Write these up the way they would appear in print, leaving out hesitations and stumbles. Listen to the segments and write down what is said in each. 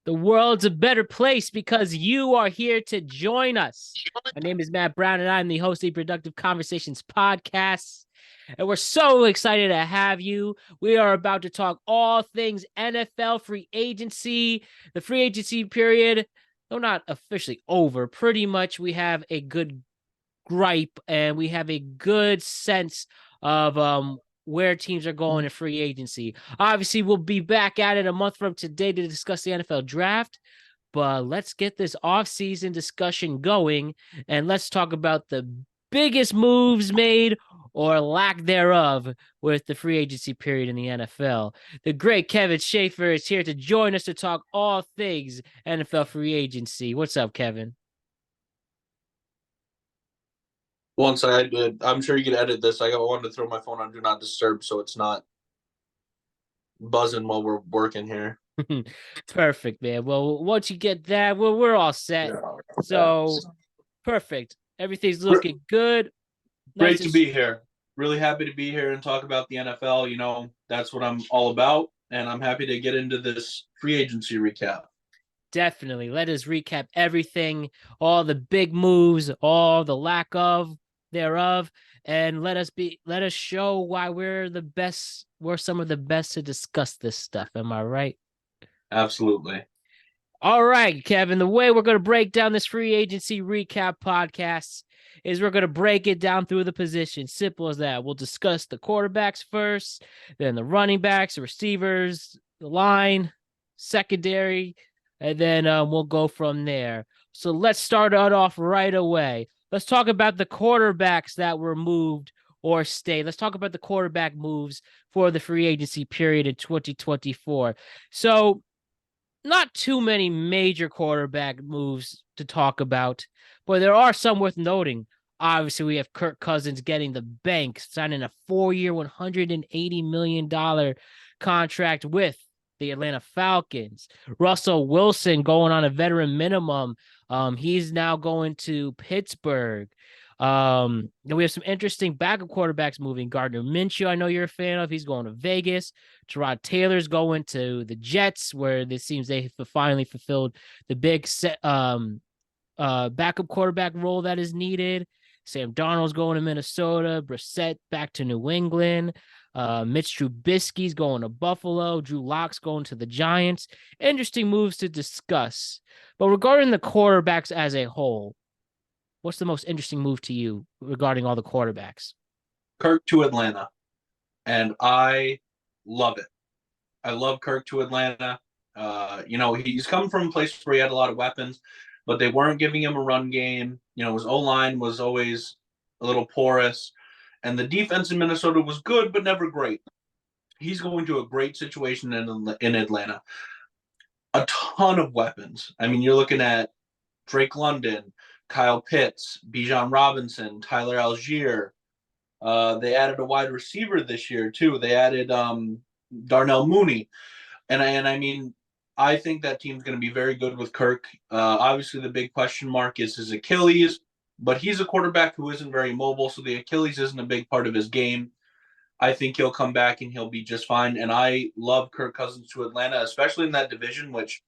The world's a better place because you are here to join us. My name is Matt Brown, and I'm the host of the Productive Conversations podcast. And we're so excited to have you. We are about to talk all things NFL free agency. The free agency period, though not officially over, pretty much we have a good gripe and we have a good sense of where teams are going in free agency. Obviously, we'll be back at it a month from today to discuss the NFL draft, but let's get this offseason discussion going and let's talk about the biggest moves made or lack thereof with the free agency period in the NFL. The great Kevin Schaefer is here to join us to talk all things NFL free agency. What's up, Kevin? Once I'm sure you can edit this. I wanted to throw my phone on Do Not Disturb so it's not buzzing while we're working here. Perfect, man. Well, once you get that, we're all set. So, perfect. Everything's looking good. Great to be here. Really happy to be here and talk about the NFL. You know, that's what I'm all about. And I'm happy to get into this free agency recap. Definitely. Let us recap everything, all the big moves, all the lack of thereof, and let us show why we're some of the best to discuss this stuff. Am I right? Absolutely. All right, Kevin, the way we're going to break down this free agency recap podcast is we're going to break it down through the positions. Simple as that. We'll discuss the quarterbacks first, then the running backs, the receivers, the line, secondary, and then we'll go from there. So let's start it off right away. Let's talk about the quarterbacks that were moved or stayed. Let's talk about the quarterback moves for the free agency period in 2024. So not too many major quarterback moves to talk about, but there are some worth noting. Obviously, we have Kirk Cousins getting the bank, signing a 4-year, $180 million contract with the Atlanta Falcons. Russell Wilson going on a veteran minimum. He's now going to Pittsburgh. We have some interesting backup quarterbacks moving. Gardner Minshew, I know you're a fan of. He's going to Vegas. Tyrod Taylor's going to the Jets, where it seems they finally fulfilled the big backup quarterback role that is needed. Sam Darnold's going to Minnesota. Brissett back to New England. Mitch Trubisky's going to Buffalo. Drew Lock's going to the Giants. Interesting moves to discuss. But regarding the quarterbacks as a whole, what's the most interesting move to you regarding all the quarterbacks? Kirk to Atlanta. And I love it. I love Kirk to Atlanta. He's come from a place where he had a lot of weapons, but they weren't giving him a run game. You know, his O-line was always a little porous. And the defense in Minnesota was good, but never great. He's going to a great situation in Atlanta. A ton of weapons. I mean, you're looking at Drake London, Kyle Pitts, Bijan Robinson, Tyler Algier. They added a wide receiver this year, too. They added Darnell Mooney. And I mean, I think that team's going to be very good with Kirk. Obviously, the big question mark is his Achilles. But he's a quarterback who isn't very mobile, so the Achilles isn't a big part of his game. I think he'll come back and he'll be just fine. And I love Kirk Cousins to Atlanta, especially in that division, which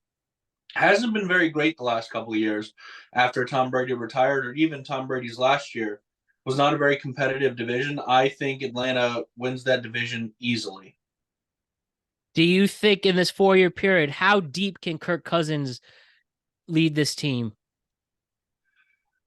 hasn't been very great the last couple of years after Tom Brady retired, or even Tom Brady's last year was not a very competitive division. I think Atlanta wins that division easily. Do you think in this 4-year period, how deep can Kirk Cousins lead this team?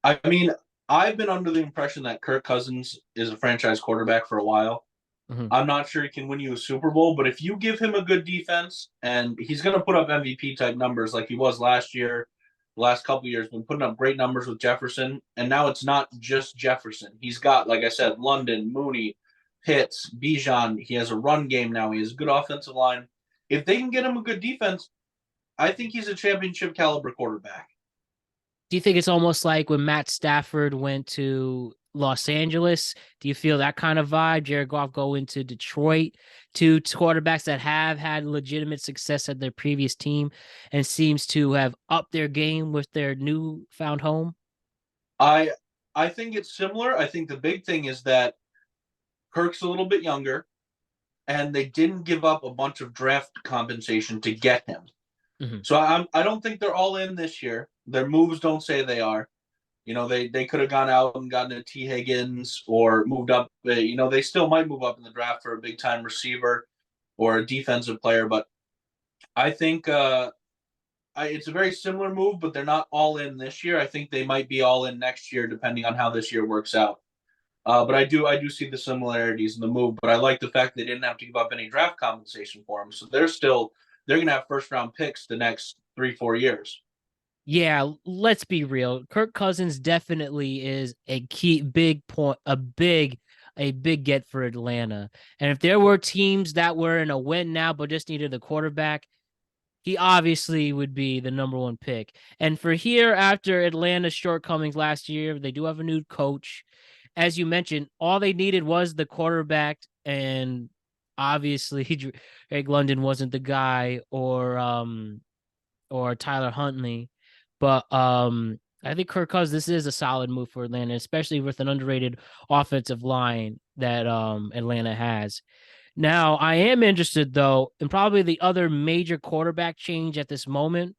I mean, I've been under the impression that Kirk Cousins is a franchise quarterback for a while. Mm-hmm. I'm not sure he can win you a Super Bowl, but if you give him a good defense, and he's going to put up MVP-type numbers like he was last year, the last couple of years, been putting up great numbers with Jefferson, and now it's not just Jefferson. He's got, like I said, London, Mooney, Pitts, Bijan. He has a run game now. He has a good offensive line. If they can get him a good defense, I think he's a championship caliber quarterback. Do you think it's almost like when Matt Stafford went to Los Angeles? Do you feel that kind of vibe? Jared Goff going to Detroit, two quarterbacks that have had legitimate success at their previous team and seems to have upped their game with their newfound home? I think it's similar. I think the big thing is that Kirk's a little bit younger, and they didn't give up a bunch of draft compensation to get him. Mhm. So I don't think they're all in this year. Their moves don't say they are. They could have gone out and gotten a T. Higgins or moved up. They still might move up in the draft for a big time receiver or a defensive player. But I think it's a very similar move, but they're not all in this year. I think they might be all in next year, depending on how this year works out. But I do see the similarities in the move. But I like the fact they didn't have to give up any draft compensation for them, so they're going to have first round picks the next 3-4 years. Yeah, let's be real. Kirk Cousins definitely is a key big point, a big get for Atlanta. And if there were teams that were in a win now but just needed a quarterback, he obviously would be the number one pick. And for here, after Atlanta's shortcomings last year, they do have a new coach. As you mentioned, all they needed was the quarterback, and obviously Greg London wasn't the guy, or Tyler Huntley. But I think Kirk Cousins, this is a solid move for Atlanta, especially with an underrated offensive line that Atlanta has. Now, I am interested though, in probably the other major quarterback change at this moment,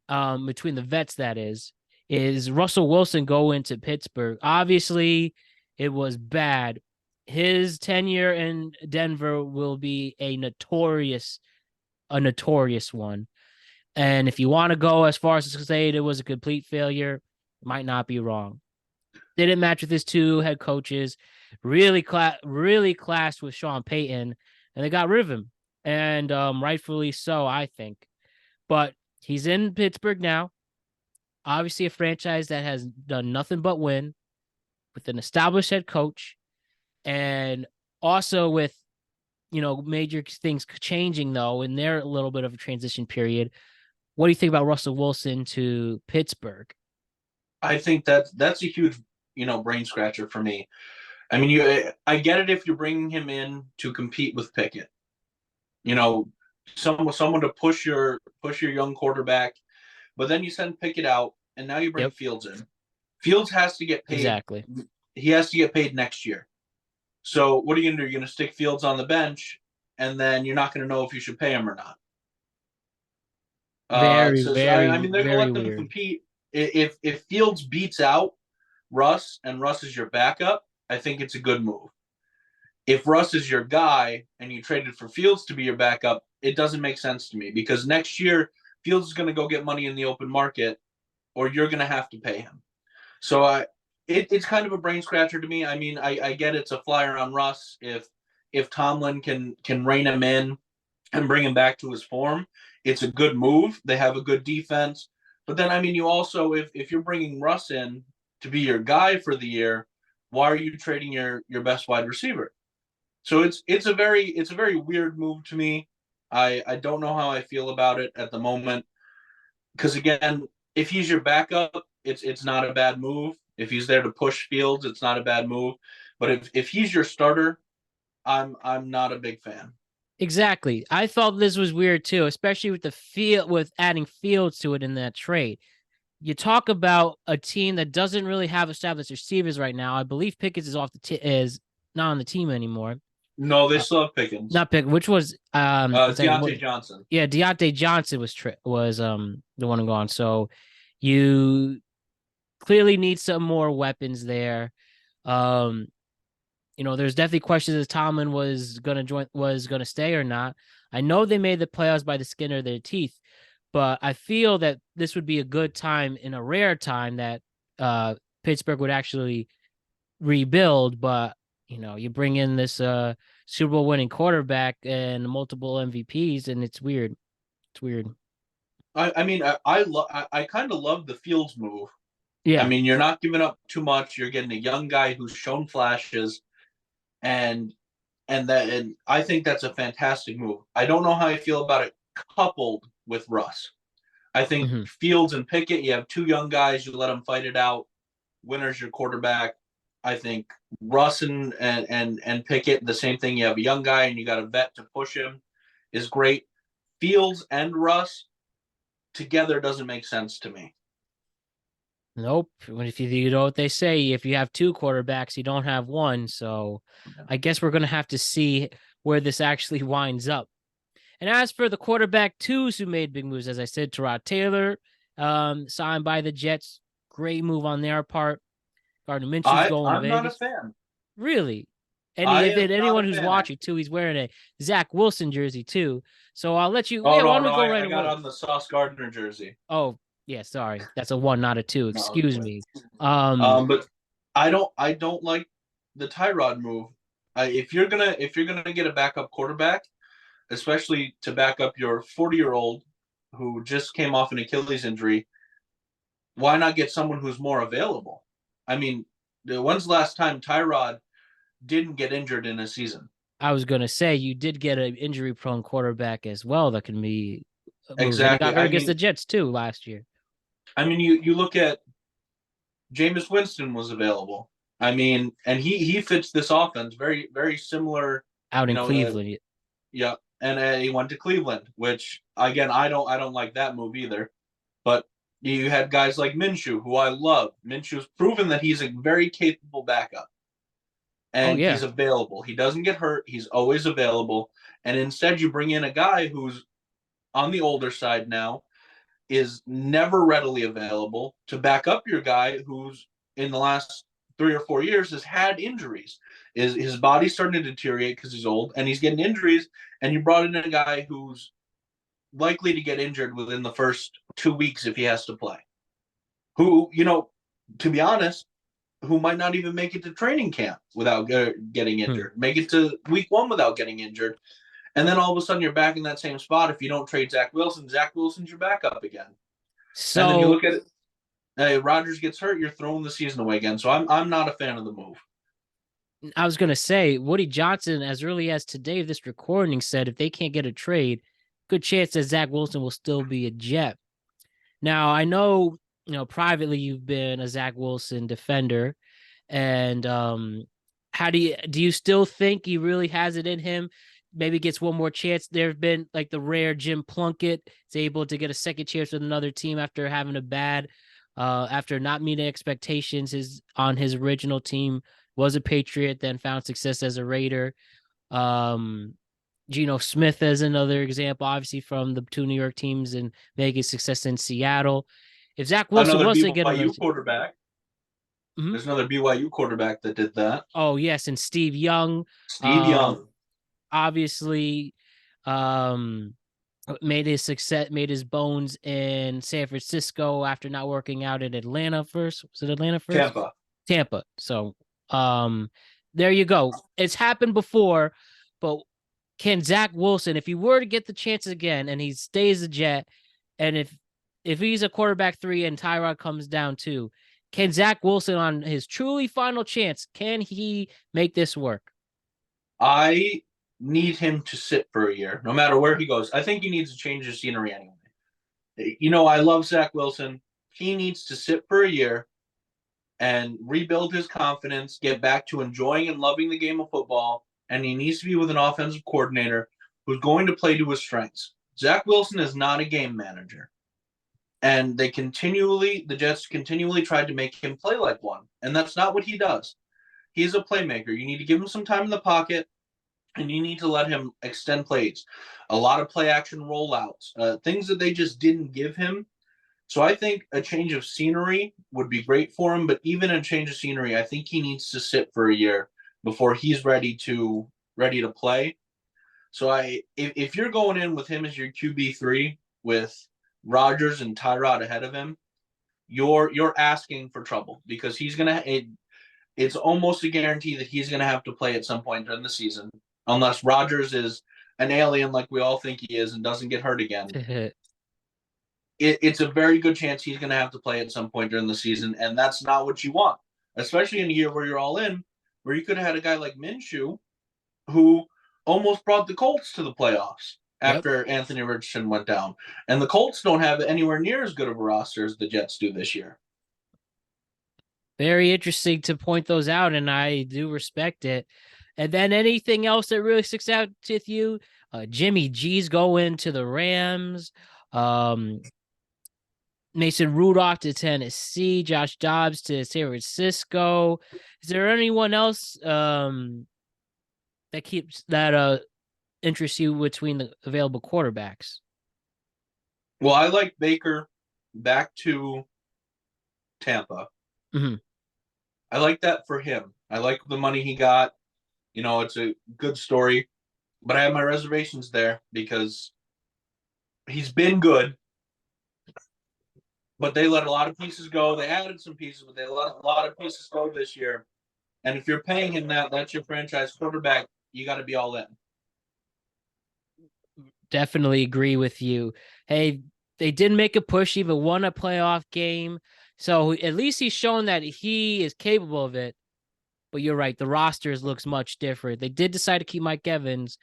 between the vets, that is Russell Wilson going to Pittsburgh. Obviously, it was bad. His tenure in Denver will be a notorious one. And if you want to go as far as to say it was a complete failure, might not be wrong. Didn't match with his two head coaches. Really clashed with Sean Payton, and they got rid of him, and rightfully so, I think. But he's in Pittsburgh now. Obviously, a franchise that has done nothing but win, with an established head coach, and also with major things changing though in their little bit of a transition period. What do you think about Russell Wilson to Pittsburgh? I think that's a huge brain scratcher for me. I mean, I get it if you're bringing him in to compete with Pickett. You know, someone to push your young quarterback, but then you send Pickett out, and now you bring Yep, Fields in. Fields has to get paid. exactly. He has to get paid next year. So what are you gonna do? You're gonna stick Fields on the bench, and then you're not gonna know if you should pay him or not. Very, I very, mean, they're gonna very let them weird. compete. If Fields beats out Russ and Russ is your backup, I think it's a good move. If Russ is your guy and you traded for Fields to be your backup, it doesn't make sense to me because next year Fields is going to go get money in the open market, or you're going to have to pay him. So it's kind of a brain scratcher to me. I mean, I get it's a flyer on Russ if Tomlin can rein him in and bring him back to his form. It's a good move. They have a good defense, but then I mean, you also if you're bringing Russ in to be your guy for the year, why are you trading your best wide receiver? So it's a very weird move to me. I don't know how I feel about it at the moment because again, if he's your backup, it's not a bad move. If he's there to push Fields, it's not a bad move. But if he's your starter, I'm not a big fan. Exactly. I thought this was weird too, especially with adding Fields to it in that trade. You talk about a team that doesn't really have established receivers right now. I believe Pickens is not on the team anymore. No, they Uh, still have Pickens. Not Pickens, which was what? Deontay Johnson. Yeah, Deontay Johnson was the one gone. So you clearly need some more weapons there. Um, there's definitely questions if Tomlin was gonna stay or not. I know they made the playoffs by the skin of their teeth, but I feel that this would be a good time, in a rare time, that Pittsburgh would actually rebuild. But you bring in this Super Bowl winning quarterback and multiple MVPs, and it's weird. It's weird. I mean I kind of love the Fields move. I Yeah. mean, you're not giving up too much. You're getting a young guy who's shown flashes, and and I think that's a fantastic move. I don't know how I feel about it coupled with Russ. I think Hmm. Fields and Pickett, you have two young guys, you let them fight it out. Winner's your quarterback. I think Russ and Pickett, the same thing. You have a young guy and you got a vet to push him, is great. Fields and Russ together doesn't make sense to me. Nope. If you know what they say, if you have two quarterbacks, you don't have one. So I guess we're gonna have to see where this actually winds up. And as for the quarterback twos who made big moves, as I said, Tyrod Taylor, signed by the Jets. Great move on their part. Gardner Minshew's going to I'm not a Vegas. fan. Really? I If am not anyone a who's fan, watching actually. too, he's wearing a Zach Wilson jersey too. So I'll let you. Oh Yeah, why no, don't we no, go right I got away? on the Sauce Gardner jersey. Oh, yeah, sorry. That's a one, not a two. No, Excuse okay. me. But I don't like the Tyrod move. If you're gonna get a backup quarterback, especially to back up your 40-year-old who just came off an Achilles injury, why not get someone who's more available? I mean, when's the last time Tyrod didn't get injured in a season? I was gonna say you did get an injury-prone quarterback as well that can be moved, and he got Exactly. hurt against the Jets too last year. You look at Jameis Winston was available. I mean, and he fits this offense very similar. Out You in know, Cleveland. yeah, and he went to Cleveland, which again I don't like that move either. But you had guys like Minshew, who I love. Minshew's proven that he's a very capable backup, Oh and yeah. he's available. He doesn't get hurt. He's always available. And instead, you bring in a guy who's on the older side now, is never readily available to back up your guy who's in the last 3 or 4 years has had injuries. Is his body's starting to deteriorate because he's old and he's getting injuries, and you brought in a guy who's likely to get injured within the first 2 weeks if he has to play. Who, to be honest, who might not even make it to training camp without getting Hmm. injured, make it to week one without getting injured. And then all of a sudden you're back in that same spot. If you don't trade Zach Wilson, Zach Wilson's your backup again. And then you So look at it, hey, Rodgers gets hurt, you're throwing the season away again. So I'm not a fan of the move. I was gonna say Woody Johnson, as early as today, this recording said if they can't get a trade, good chance that Zach Wilson will still be a Jet. Now I know, privately you've been a Zach Wilson defender, and how do you still think he really has it in him? Maybe gets one more chance. There have been like the rare Jim Plunkett is able to get a second chance with another team after having a bad, after not meeting expectations. His original team was a Patriot, then found success as a Raider. Um, Geno Smith as another example, obviously from the two New York teams and making success in Seattle. If Zach Wilson Another was to get another, BYU quarterback. Mhm. There's another BYU quarterback that did that. Oh yes, and Steve Young, Steve um, Young. obviously, um, made his bones in San Francisco after not working out in Atlanta first. Was it Atlanta first? Tampa. Tampa. So, um, there you go. It's happened before, but can Zach Wilson, if he were to get the chance again and he stays a Jet, and if he's a quarterback three and Tyrod comes down two, can Zach Wilson on his truly final chance, can he make this work? I need him to sit for a year, no matter where he goes. I think he needs to change his scenery anyway. I love Zach Wilson. He needs to sit for a year and rebuild his confidence, get back to enjoying and loving the game of football, and he needs to be with an offensive coordinator who's going to play to his strengths. Zach Wilson is not a game manager. And the Jets continually tried to make him play like one. And that's not what he does. He's a playmaker. You need to give him some time in the pocket, and you need to let him extend plays. A lot of play action rollouts, things that they just didn't give him. So I think a change of scenery would be great for him. But even a change of scenery, I think he needs to sit for a year before he's ready to play. So if you're going in with him as your QB3 with Rodgers and Tyrod ahead of him, you're asking for trouble because it's almost a guarantee that he's gonna have to play at some point during the season, unless Rodgers is an alien like we all think he is and doesn't get hurt again. It's a very good chance he's gonna have to play at some point during the season, and that's not what you want, especially in a year where you're all in, where you could have had a guy like Minshew who almost brought the Colts to the playoffs Yep. after Anthony Richardson went down. And the Colts don't have anywhere near as good of a roster as the Jets do this year. Very interesting to point those out, and I do respect it. And then anything else that really sticks out with you? Jimmy G's going to the Rams. Mason Rudolph to Tennessee. Josh Dobbs to San Francisco. Is there anyone else that keeps that interests you between the available quarterbacks? Well, I like Baker back to Tampa. Mm-hmm. I like that for him. I like the money he got. It's a good story, but I have my reservations there because he's been good, but they let a lot of pieces go. They added some pieces, but they let a lot of pieces go this year. And if you're paying him that's your franchise quarterback, you got to be all in. Definitely agree with you. Hey, they did make a push, even won a playoff game. So at least he's shown that he is capable of it. But you're right, the rosters looks much different. They did decide to keep Mike Evans,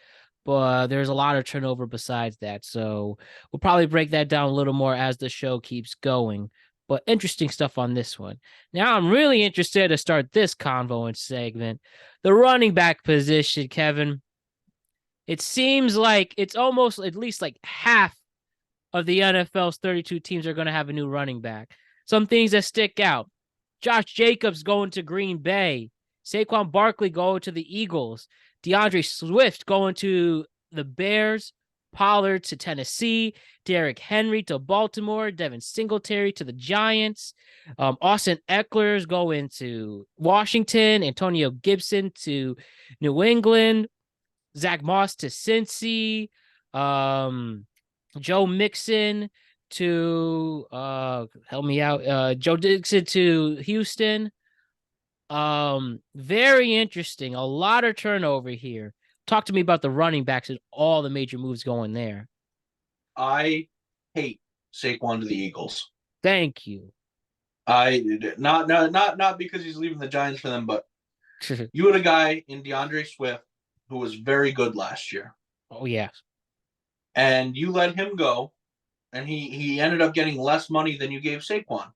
but there's a lot of turnover besides that. So we'll probably break that down a little more as the show keeps going. But interesting stuff on this one. Now I'm really interested to start this convo and segment. The running back position, Kevin. It seems like it's almost at least like half of the NFL's 32 teams are going to have a new running back. Some things that stick out. Josh Jacobs going to Green Bay. Saquon Barkley going to the Eagles. DeAndre Swift going to the Bears. Pollard to Tennessee. Derrick Henry to Baltimore. Devin Singletary to the Giants. Austin Eckler's going to Washington. Antonio Gibson to New England. Zach Moss to Cincy. Joe Mixon to help me out. Joe Dixon to Houston. Very interesting. A lot of turnover here. Talk to me about the running backs and all the major moves going there. I hate Saquon to the Eagles. Thank you. I not because he's leaving the Giants for them, but you had a guy in DeAndre Swift who was very good last year. Oh yeah. And you let him go, and he ended up getting less money than you gave Saquon.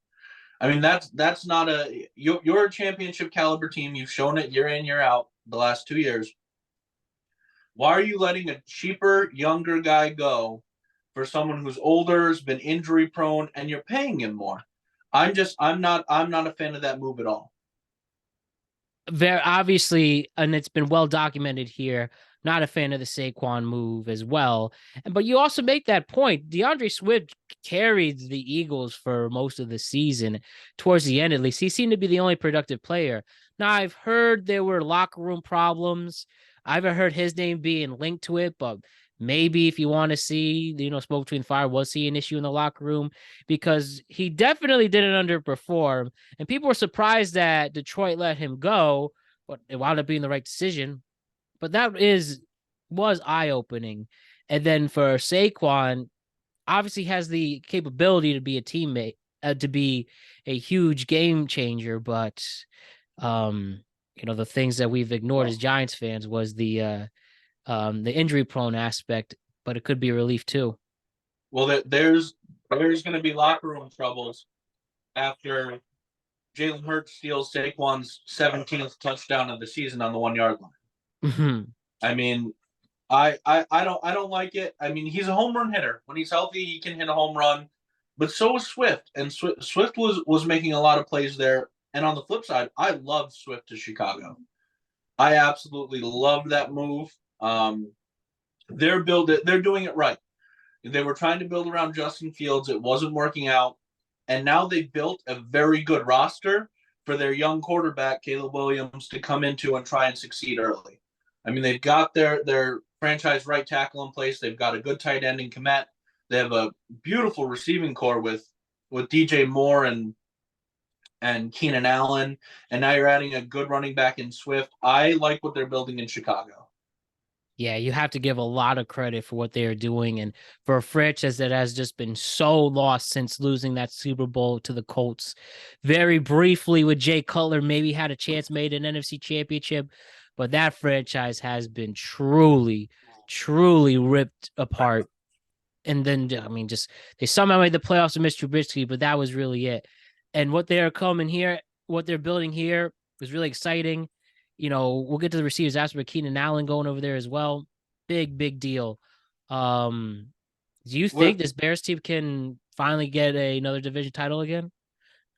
I mean, that's not you're a championship caliber team. You've shown it year in, year out the last 2 years. Why are you letting a cheaper, younger guy go for someone who's older, has been injury prone, and you're paying him more? I'm not a fan of that move at all. Very obviously, and it's been well documented here. Not a fan of the Saquon move as well. But you also make that point. DeAndre Swift carried the Eagles for most of the season. Towards the end, at least, he seemed to be the only productive player. Now, I've heard there were locker room problems. I haven't heard his name being linked to it, but maybe if you want to see, smoke between fire, was he an issue in the locker room? Because he definitely didn't underperform. And people were surprised that Detroit let him go, but it wound up being the right decision. But that was eye-opening. And then for Saquon, obviously has the capability to be a teammate, to be a huge game changer. But, the things that we've ignored as Giants fans was the injury-prone aspect, but it could be a relief too. Well, there's going to be locker room troubles after Jalen Hurts steals Saquon's 17th touchdown of the season on the 1 yard line. Mm-hmm. I mean, I don't like it. I mean, he's a home run hitter. When he's healthy, he can hit a home run. But so was Swift, and Swift was making a lot of plays there. And on the flip side, I love Swift to Chicago. I absolutely love that move. They're doing it right. They were trying to build around Justin Fields. It wasn't working out. And now they built a very good roster for their young quarterback, Caleb Williams, to come into and try and succeed early. I mean, they've got their franchise right tackle in place. They've got a good tight end in Kmet. They have a beautiful receiving core with DJ Moore and Keenan Allen. And now you're adding a good running back in Swift. I like what they're building in Chicago. Yeah, you have to give a lot of credit for what they are doing. And for a franchise that has just been so lost since losing that Super Bowl to the Colts. Very briefly with Jay Cutler, maybe had a chance, made an NFC championship. But that franchise has been truly, truly ripped apart. And then, I mean, just they somehow made the playoffs with Mr. Trubisky, but that was really it. And what they're coming here, what they're building here was really exciting. We'll get to the receivers after, but Keenan Allen going over there as well. Big, big deal. Do you think this Bears team can finally get another division title again?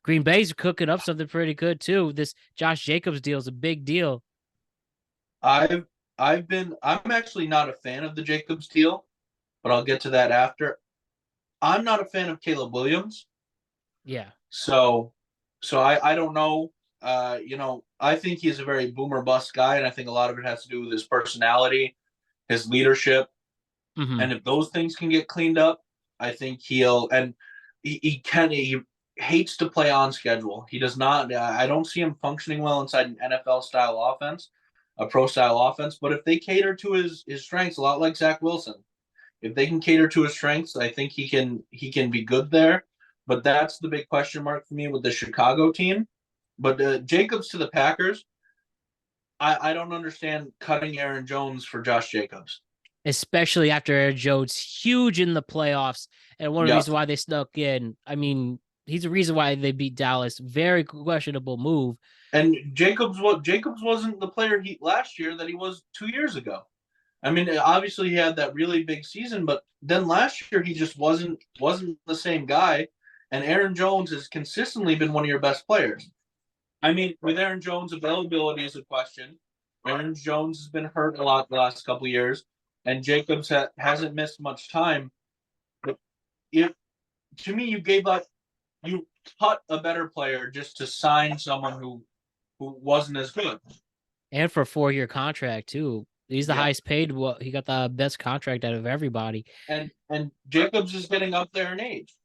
Green Bay's cooking up something pretty good too. This Josh Jacobs deal is a big deal. I've I'm actually not a fan of the Jacobs deal, but I'll get to that after. I'm not a fan of Caleb Williams. Yeah. So I don't know. I think he's a very boomer bust guy, and I think a lot of it has to do with his personality, his leadership, Hmm. and if those things can get cleaned up, I think he'll. And he hates to play on schedule. He does not. I don't see him functioning well inside an NFL style offense, a pro style offense. But if they cater to his strengths, a lot like Zach Wilson, if they can cater to his strengths, I think he can be good there. But that's the big question mark for me with the Chicago team. But Jacobs to the Packers, I don't understand cutting Aaron Jones for Josh Jacobs. Especially after Aaron Jones, huge in the playoffs, and one of the Yeah, reasons why they snuck in. I mean, he's the reason why they beat Dallas. Very questionable move. and Jacobs wasn't the player he last year that he was 2 years ago. I mean, obviously he had that really big season, but then last year he just wasn't the same guy. And Aaron Jones has consistently been one of your best players. I mean, with Aaron Jones, availability is a question. Aaron Jones has been hurt a lot the last couple of years, and Jacobs hasn't missed much time. But if, to me, you cut a better player just to sign someone who wasn't as good. And for a 4-year contract too. He's the Yeah, highest paid. Well, he got the best contract out of everybody. and Jacobs is getting up there in age.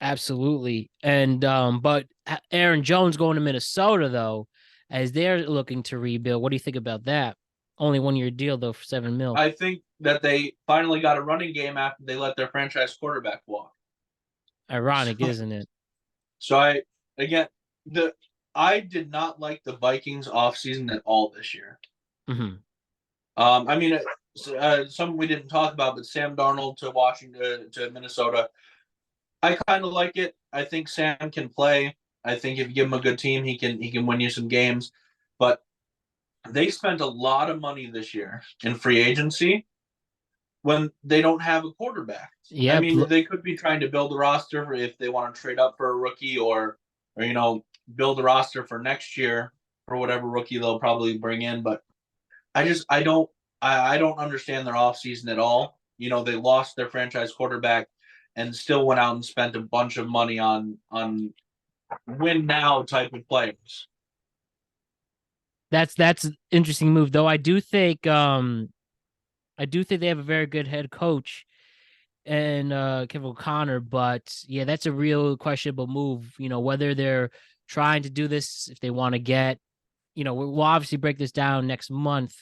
Absolutely. And but Aaron Jones going to Minnesota though, as they're looking to rebuild. What do you think about that? Only 1-year deal though for $7 million. I think that they finally got a running game after they let their franchise quarterback walk. Ironic, So, isn't it? so I again the I did not like the Vikings offseason at all this year. Hmm. I mean, something we didn't talk about, but Sam Darnold to Washington to Minnesota, I kind of like it. I think Sam can play. I think if you give him a good team, he can win you some games. But they spent a lot of money this year in free agency when they don't have a quarterback. I Yeah, mean, they could be trying to build a roster if they want to trade up for a rookie or build a roster for next year for whatever rookie they'll probably bring in. But I don't understand their offseason at all. They lost their franchise quarterback and still went out and spent a bunch of money on win now type of players. that's an interesting move though. I do think they have a very good head coach and Kevin O'Connor, but yeah, that's a real questionable move. Whether they're trying to do this, if they want to get, we'll obviously break this down next month,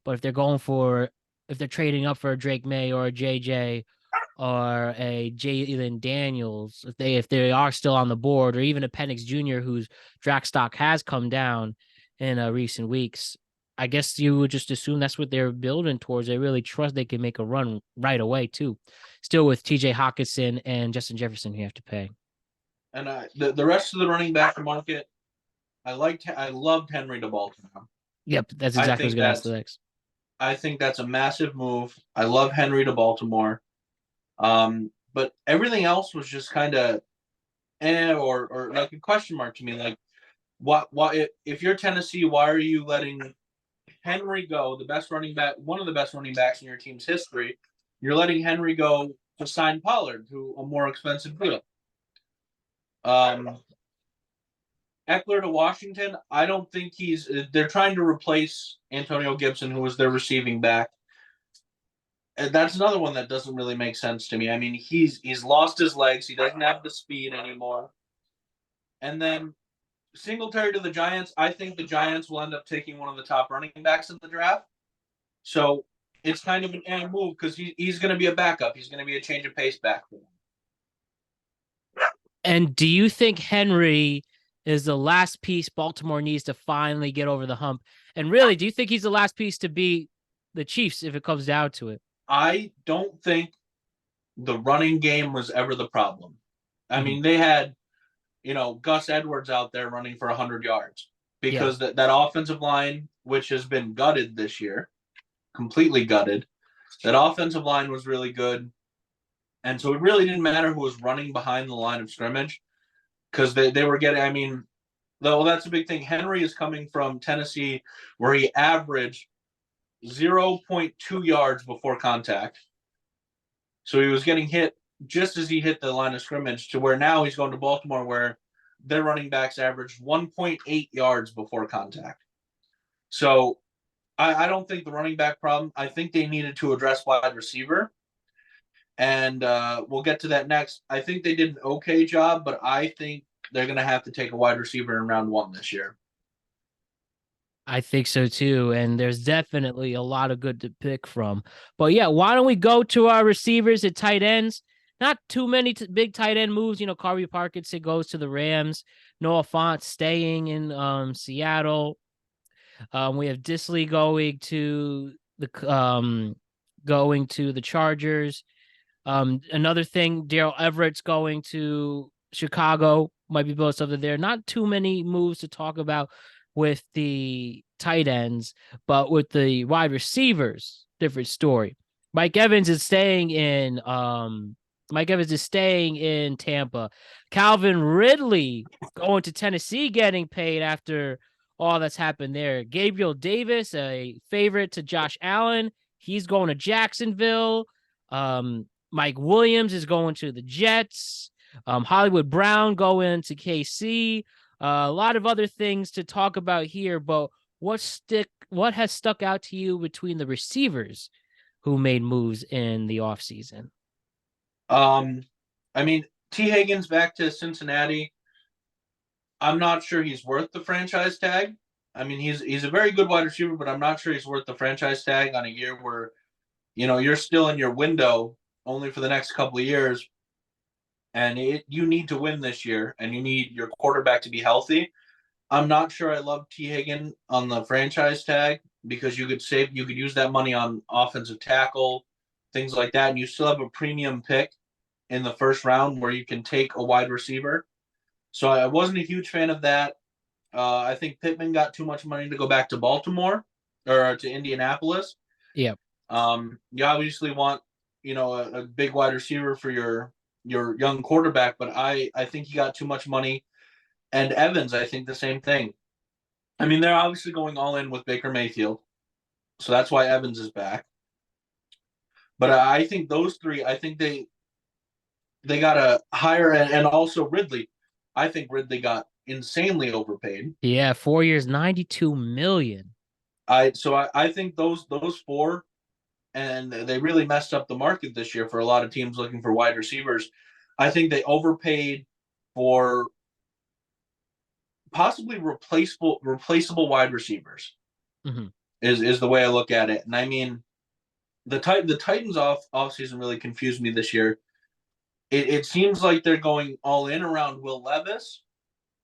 but if they're trading up for a Drake May or a JJ or a Jalen Daniels, if they are still on the board, or even a Penix Jr. whose draft stock has come down in recent weeks, I guess you would just assume that's what they're building towards. They really trust they can make a run right away too. Still with T.J. Hawkinson and Justin Jefferson, you have to pay. And the rest of the running back market, I loved Henry to Baltimore. Yep, that's I exactly what I was think going to ask the that's next. I think that's a massive move. I love Henry to Baltimore. But everything else was just kind of or like a question mark to me. Like, what if you're Tennessee, why are you letting Henry go, the best running back, one of the best running backs in your team's history? You're letting Henry go to sign Pollard to a more expensive deal. Um, Eckler to Washington, I don't think they're trying to replace Antonio Gibson, who was their receiving back. And that's another one that doesn't really make sense to me. I mean, he's lost his legs. He doesn't have the speed anymore. And then Singletary to the Giants, I think the Giants will end up taking one of the top running backs in the draft. So it's kind of an end move because he's going to be a backup. He's going to be a change of pace back for them. And do you think Henry is the last piece Baltimore needs to finally get over the hump? And really, do you think he's the last piece to beat the Chiefs if it comes down to it? I don't think the running game was ever the problem. I Mhm. mean, they had, Gus Edwards out there running for 100 yards Yeah. because that offensive line, which has been gutted this year, completely gutted, that offensive line was really good. And so it really didn't matter who was running behind the line of scrimmage because they were getting, I mean, Though that's a big thing. Henry is coming from Tennessee, where he averaged 0.2 yards before contact. So he was getting hit just as he hit the line of scrimmage, to where now he's going to Baltimore, where their running backs averaged 1.8 yards before contact. So I don't think the running back problem. I think they needed to address wide receiver, and we'll get to that next. I think they did an okay job, but I think they're going to have to take a wide receiver in round 1 this year. I think so too. And there's definitely a lot of good to pick from. But yeah, why don't we go to our receivers and tight ends? Not too many big tight end moves. You know, Carby Parkinson goes to the Rams. Noah Font staying in Seattle. We have Disley going to the Chargers. Another thing, Daryl Everett's going to Chicago. Might be both something there. Not too many moves to talk about with the tight ends, but with the wide receivers, different story. Mike Evans is staying in Tampa. Calvin Ridley going to Tennessee, getting paid after all that's happened there. Gabriel Davis, a favorite to Josh Allen, he's going to Jacksonville. Mike Williams is going to the Jets. Hollywood Brown going to KC. A lot of other things to talk about here, but what has stuck out to you between the receivers who made moves in the offseason? I mean, T. Higgins back to Cincinnati. I'm not sure he's worth the franchise tag. I mean, he's a very good wide receiver, but I'm not sure he's worth the franchise tag on a year where, you're still in your window only for the next couple of years, and you need to win this year, and you need your quarterback to be healthy. I'm not sure I love T. Higgins on the franchise tag, because you could use that money on offensive tackle, things like that, and you still have a premium pick in the first round where you can take a wide receiver. So I wasn't a huge fan of that. I think Pittman got too much money to go back to Baltimore or to Indianapolis. Yeah. You obviously want, a big wide receiver for your young quarterback, but I think he got too much money. And Evans, I think the same thing. I mean, they're obviously going all in with Baker Mayfield, so that's why Evans is back. But I think those three, I think they got a higher, and also Ridley. I think Ridley got insanely overpaid. Yeah, 4 years, $92 million. I think those four, and they really messed up the market this year for a lot of teams looking for wide receivers. I think they overpaid for possibly replaceable wide receivers. Mm-hmm. Is the way I look at it. And I mean, the Titans offseason really confused me this year. It seems like they're going all in around Will Levis,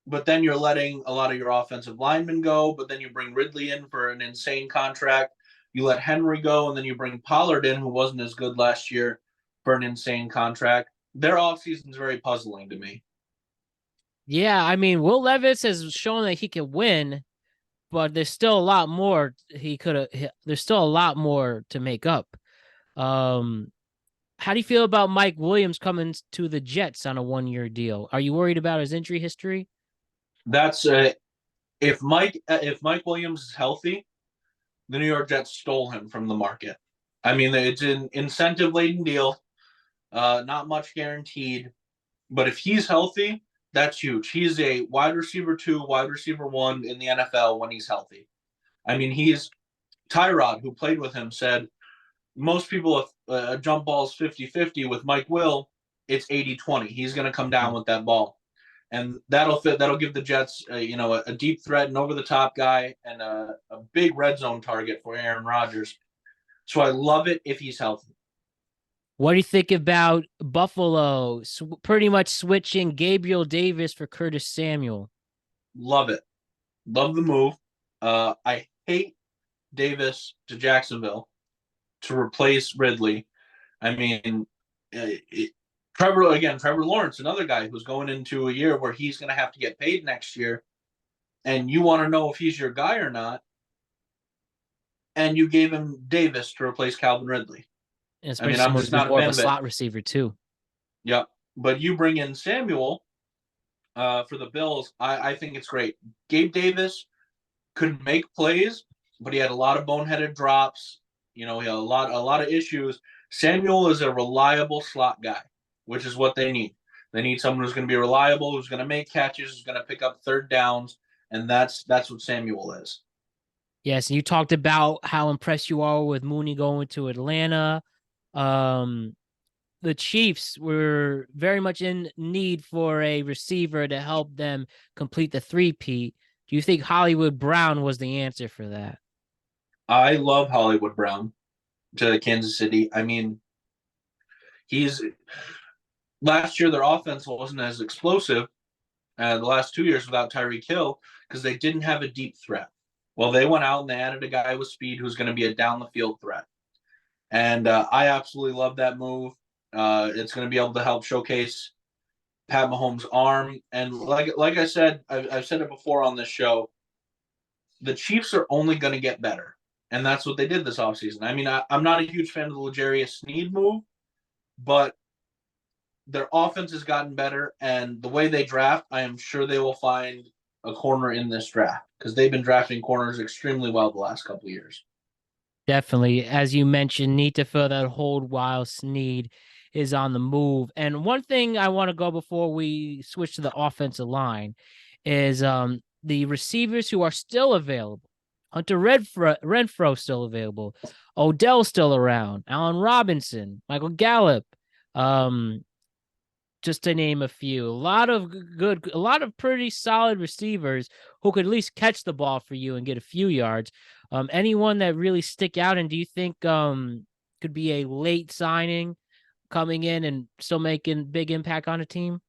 but then you're letting a lot of your offensive linemen go, but then you bring Ridley in for an insane contract. You let Henry go, and then you bring Pollard in, who wasn't as good last year, for an insane contract. Their offseason is very puzzling to me. Yeah, I mean, Will Levis has shown that he can win, but there's still a lot more there's still a lot more to make up. How do you feel about Mike Williams coming to the Jets on a 1-year deal? Are you worried about his injury history? That's if Mike Williams is healthy, the New York Jets stole him from the market. I mean, it's an incentive-laden deal, not much guaranteed. But if he's healthy, that's huge. He's a wide receiver 2, wide receiver 1 in the NFL when he's healthy. I mean, Tyrod, who played with him, said most people, if a jump ball is 50-50, with Mike Will, it's 80-20. He's going to come down with that ball. And that'll give the Jets, a deep threat and over-the-top guy, and a big red zone target for Aaron Rodgers. So I love it if he's healthy. What do you think about Buffalo pretty much switching Gabriel Davis for Curtis Samuel? Love it. Love the move. I hate Davis to Jacksonville to replace Ridley. I mean, Trevor Lawrence, another guy who's going into a year where he's going to have to get paid next year, and you want to know if he's your guy or not, and you gave him Davis to replace Calvin Ridley. I mean, I'm just not a fan of a slot receiver too. Yep, but you bring in Samuel, for the Bills, I think it's great. Gabe Davis could make plays, but he had a lot of boneheaded drops. He had a lot of issues. Samuel is a reliable slot guy, which is what they need. They need someone who's going to be reliable, who's going to make catches, who's going to pick up third downs, and that's what Samuel is. Yes, you talked about how impressed you are with Mooney going to Atlanta. Um, the Chiefs were very much in need for a receiver to help them complete the three-peat. Do you think Hollywood Brown was the answer for that? I love Hollywood Brown to Kansas City. I mean, he's last year their offense wasn't as explosive the last 2 years without Tyreek Hill because they didn't have a deep threat. Well, they went out and they added a guy with speed who's going to be a down the field threat. And I absolutely love that move. It's going to be able to help showcase Pat Mahomes' arm. And like I said, I've said it before on this show, the Chiefs are only going to get better. And that's what they did this offseason. I mean, I'm not a huge fan of the L'Jarius Sneed move, but their offense has gotten better. And the way they draft, I am sure they will find a corner in this draft because they've been drafting corners extremely well the last couple of years. Definitely, as you mentioned, need to fill that hold while Sneed is on the move. And one thing I want to go before we switch to the offensive line is the receivers who are still available. Hunter Renfro still available. Odell still around. Allen Robinson, Michael Gallup, just to name a few. A lot of pretty solid receivers who could at least catch the ball for you and get a few yards. Anyone that really stick out, and do you think could be a late signing coming in and still making big impact on a team?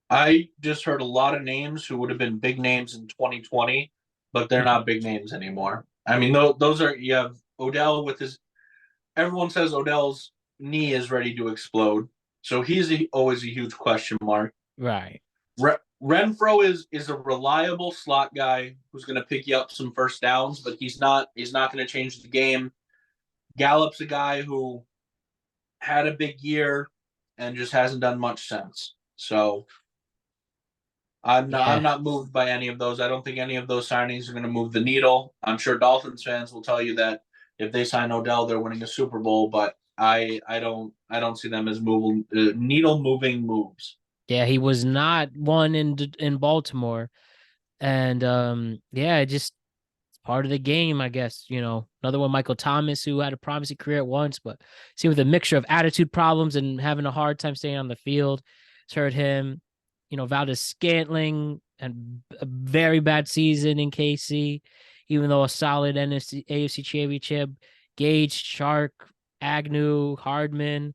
I just heard a lot of names who would have been big names in 2020, but they're not big names anymore. I mean, those are you have Odell with his. Everyone says Odell's knee is ready to explode, so he's always a huge question mark. Right. Renfro is a reliable slot guy who's going to pick you up some first downs, but he's not going to change the game. Gallup's a guy who had a big year and just hasn't done much since. So I'm not moved by any of those. I don't think any of those signings are going to move the needle. I'm sure Dolphins fans will tell you that if they sign Odell, they're winning a Super Bowl, but I don't see them as needle moving moves. Yeah, he was not one in Baltimore, and just part of the game, I guess. Another one, Michael Thomas, who had a promising career at once, but seemed with a mixture of attitude problems and having a hard time staying on the field. It's hurt him. Valdez Scantling and a very bad season in KC, even though a solid AFC championship. Gage, Shark, Agnew, Hardman,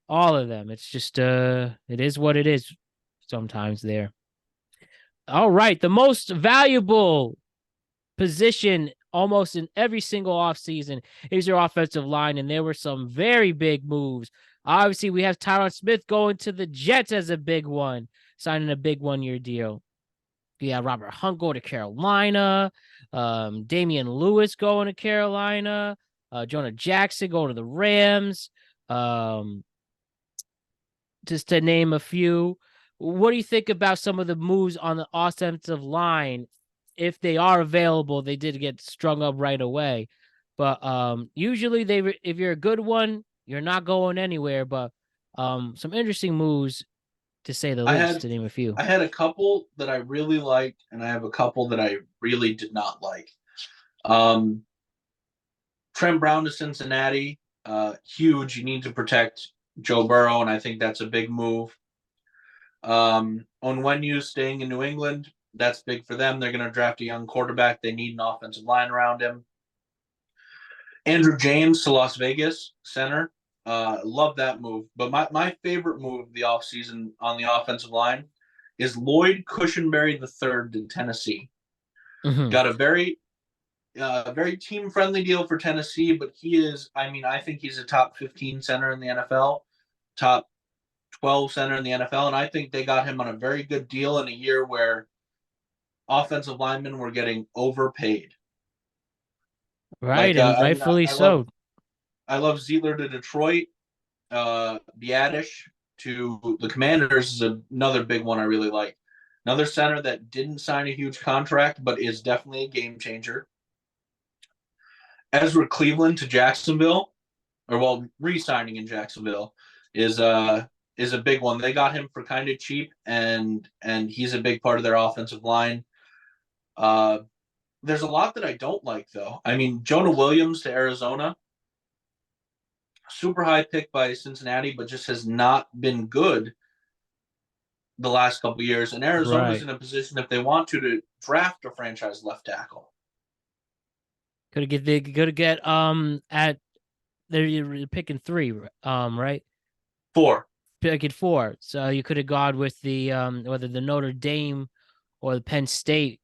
all of them. It's just it is what it is sometimes there. All right, the most valuable position almost in every single offseason is your offensive line, and there were some very big moves. Obviously, we have Tyron Smith going to the Jets as a big one, signing a big one-year deal. Yeah, Robert Hunt going to Carolina, Damian Lewis going to Carolina, Jonah Jackson going to the Rams, just to name a few. What do you think about some of the moves on the offensive line? If they are available, they did get strung up right away. But usually if you're a good one, you're not going anywhere. But some interesting moves, to say the least, to name a few. I had a couple that I really liked, and I have a couple that I really did not like. Trent Brown to Cincinnati, huge. You need to protect Joe Burrow, and I think that's a big move. Onwenu staying in New England, that's big for them. They're going to draft a young quarterback. They need an offensive line around him. Andrew James to Las Vegas, center. Love that move. But my favorite move of the offseason on the offensive line is Lloyd Cushenberry III to Tennessee. Mm-hmm. Got a very team-friendly deal for Tennessee, but I think he's a top 15 center in the NFL, top 12 center in the NFL, and I think they got him on a very good deal in a year where offensive linemen were getting overpaid. Right, and rightfully so. I love Zeitler to Detroit. Biadish to the Commanders is another big one I really like. Another center that didn't sign a huge contract, but is definitely a game changer. Ezra Cleveland to Jacksonville, or well, re-signing in Jacksonville is a big one. They got him for kind of cheap, and he's a big part of their offensive line. There's a lot that I don't like though. I mean, Jonah Williams to Arizona, super high pick by Cincinnati, but just has not been good the last couple of years. And Arizona's Right. in a position, if they want to draft a franchise left tackle. Could get at they're picking 3, right? 4. Picking 4. So you could have gone with the whether the Notre Dame or the Penn State